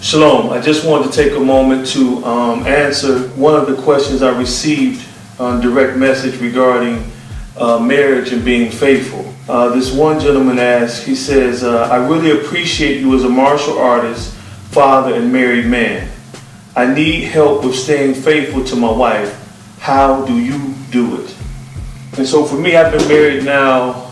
Shalom. I just wanted to take a moment to answer one of the questions I received on direct message regarding marriage and being faithful. This one gentleman asked, he says, I really appreciate you as a martial artist, father, and married man. I need help with staying faithful to my wife. How do you do it? And so for me, I've been married now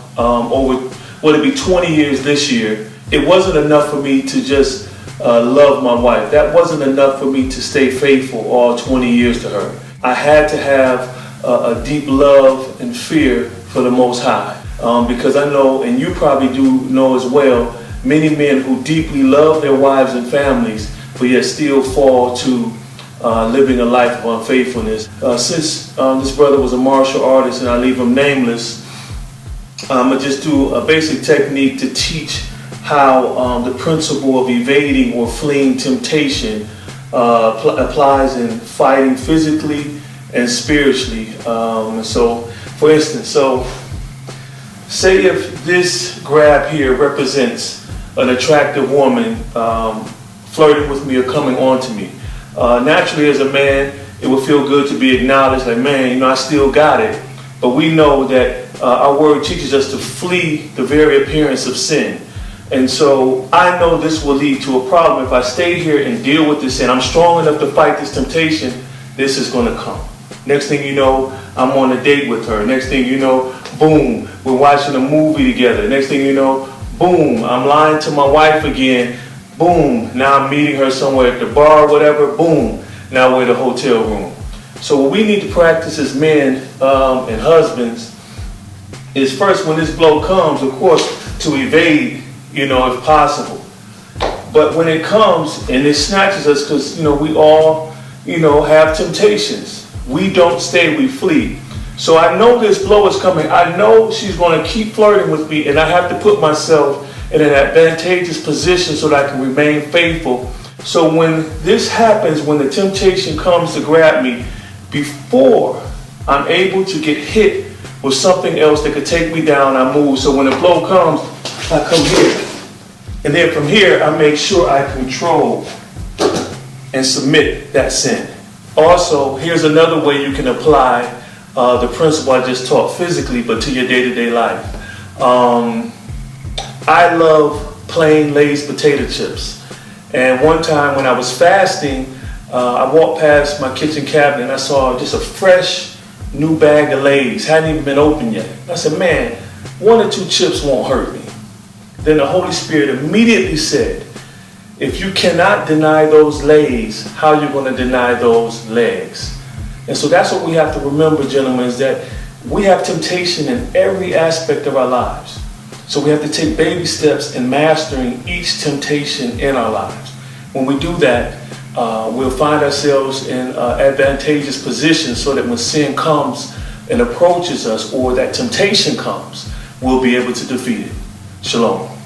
it'll be 20 years this year. It wasn't enough for me to just love my wife. That wasn't enough for me to stay faithful all 20 years to her. I had to have a deep love and fear for the Most High. Because I know, and you probably do know as well, many men who deeply love their wives and families, but yet still fall to living a life of unfaithfulness. Since this brother was a martial artist, and I leave him nameless, I'm going to just do a basic technique to teach how the principle of evading or fleeing temptation applies in fighting physically and spiritually. So, for instance, say if this grab here represents an attractive woman flirting with me or coming on to me. Naturally, as a man, it would feel good to be acknowledged, like, man, I still got it. But we know that our word teaches us to flee the very appearance of sin. And so I know this will lead to a problem. If I stay here and deal with this sin, I'm strong enough to fight this temptation, this is going to come. Next thing you know, I'm on a date with her. Next thing you know, boom, we're watching a movie together. Next thing you know, boom, I'm lying to my wife again. Boom, now I'm meeting her somewhere at the bar or whatever. Boom, now we're in a hotel room. So what we need to practice as men and husbands is first, when this blow comes, of course, to evade, if possible. But when it comes and it snatches us, because, we all, have temptations. We don't stay, we flee. So I know this blow is coming. I know she's going to keep flirting with me, and I have to put myself in an advantageous position so that I can remain faithful. So when this happens, when the temptation comes to grab me, before I'm able to get hit with something else that could take me down, I move. So when the blow comes, I come here. And then from here, I make sure I control and submit that sin. Also, here's another way you can apply the principle I just taught physically, but to your day-to-day life. I love plain Lay's potato chips. And one time when I was fasting, I walked past my kitchen cabinet and I saw just a fresh new bag of Lay's. Hadn't even been opened yet. I said, man, 1 or 2 chips won't hurt me. Then the Holy Spirit immediately said, if you cannot deny those Lay's, how are you going to deny those legs? And so that's what we have to remember, gentlemen, is that we have temptation in every aspect of our lives. So we have to take baby steps in mastering each temptation in our lives. When we do that, we'll find ourselves in advantageous positions so that when sin comes and approaches us, or that temptation comes, we'll be able to defeat it. Shalom.